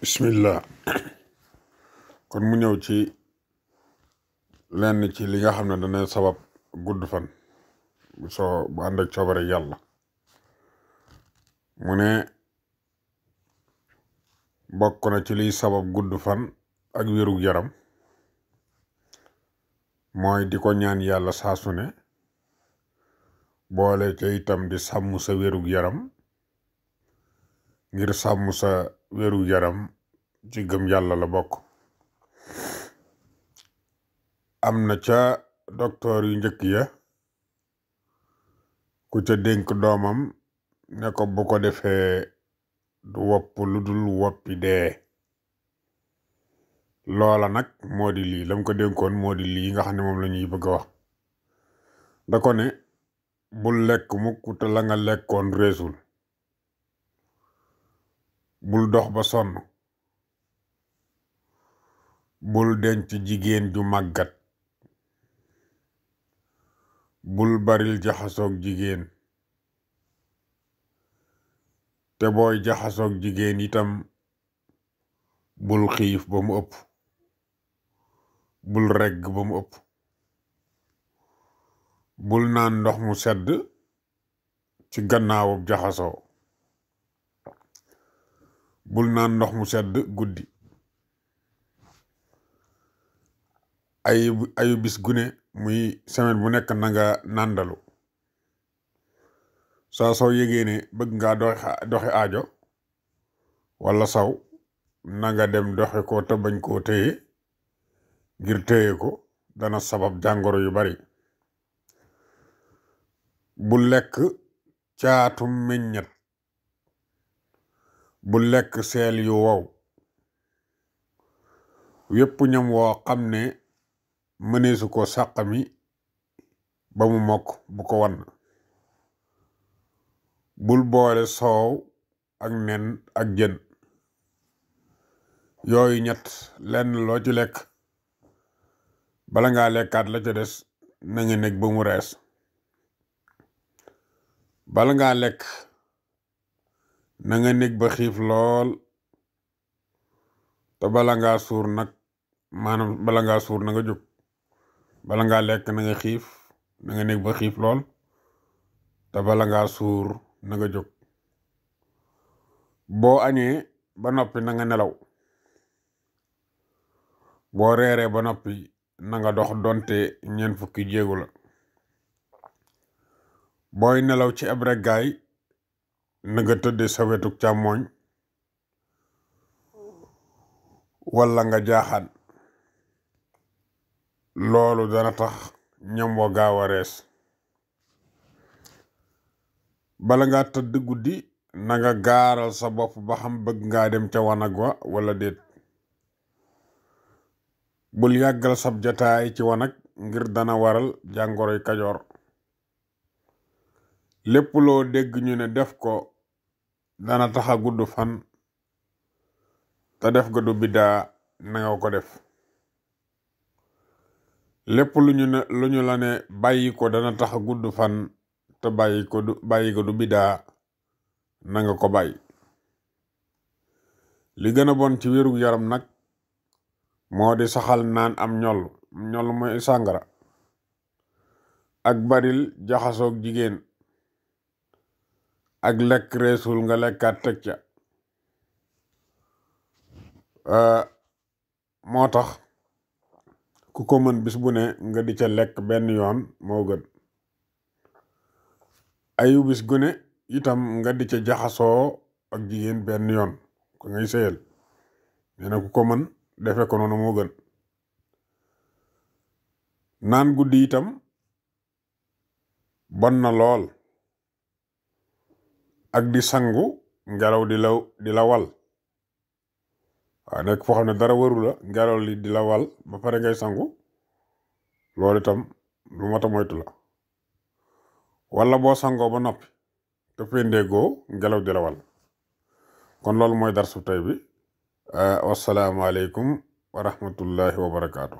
bismillah kon mu ñëw ci lenn ci li nga xam ne dana sabab gudd fan bu ànd ak coobare yàlla mu ne bokk na ci liy sabab gudd fan ak wérug yaram mooy di ko ñaan yàlla saa su ne boole ca itam di sàmm sa wérug yaram ngir sàmm sa wérug yaram ci gëm yàlla la bokk. am na ca docteur yu njëkk ya ku ca dénk doomam ne ko bu ko defee du wopp lu dul woppi dee. loola nag moo di lii lam ko dénkoon moo di lii nga xam ne moom la ñuy bëgg a wax. da ko ne bul lekk mukk te la nga lekkoon reesul, bul dox ba sonn, bul denc jigéen ju màggat, bul baril jaxasoog jigéen, te booy jaxasoog jigéen itam bul xiif ba mu ëpp, bul regg ba mu ëpp, bul naan ndox mu sedd ci gannaawub jaxasoo, bul naan ndox mu sedd guddi. ayu bis gune muy semaine bu nekk na nga nàndalu saa soo yégée ne bëgg ngaa doxi aajo wala saw na nga dem doxe ko te bañ koo téye ngir téye ko dana sabab jàngoro yu bari. bu lekk caatum meññet, bu lekk seel yu wow, yépp ñam woo xam ne mëneesu ko sàqami ba mu mokk bu ko wan. bul boole soow ak nen ak jën. yooyu ñett lenn loo ci lekk bala ngaa lekkaat la ca des na nga nekk ba mu rees. bala ngaa lekk na nga nekk ba xiif lool, te bala ngaa suur nag maanaam bala ngaa suur na nga jóg. bala ngaa lekk na nga xiif na nga nekk ba xiif lool, te bala ngaa suur na nga jóg. boo añee ba noppi na nga nelaw. boo reeree ba noppi na nga dox donte 4 fukki jéego la. booy nelaw ci ab reggaay na nga tëdde sa wetu càmmooñ walla nga jaaxaan. loolu dana tax ñam wa gaaw a rees. bala ngaa tëdd guddi na nga gaaral sa bopp ba xam bëgg ngaa dem ca wanag wa walla déet. bul yàggal sab jataay ci wanag ngir dana waral jàngoroy kajoor. lépp loo dégg ñu ne def ko dana taxa gudd fan te def ga du biddaa na nga ko def. lépp lu ñu la ne bàyyi ko dana taxa gudd fan te bàyyi ko du biddaa na nga ko bàyyi. li gën a bon ci wérug yaram nag moo di saxal naan am ñoll mooy sàngara ak baril jaxasoog jigéen ak lekk reesul nga lekkaat teg ca. moo tax ku ko mën bis bu ne nga di ca lekk benn yoon moo gën. ayu bis gu ne itam nga di ca jaxasoo ak jigéen benn yoon ko ngay sëyal nee na ku ko mën defe ko noonu moo gën. naan guddi itam bon na lool, ak di sangu ngelaw di la wal. waaw nekk foo xam ne dara waru la ngelaw li di la wal ba pare ngay sangu loolu itam lu mat a moytu la. wala boo sangoo ba noppi te féndeegoo ngelaw di la wal. kon loolu mooy darsu tey bi. wassalaamu aleykum wa rahmatullahi wa barakaatu.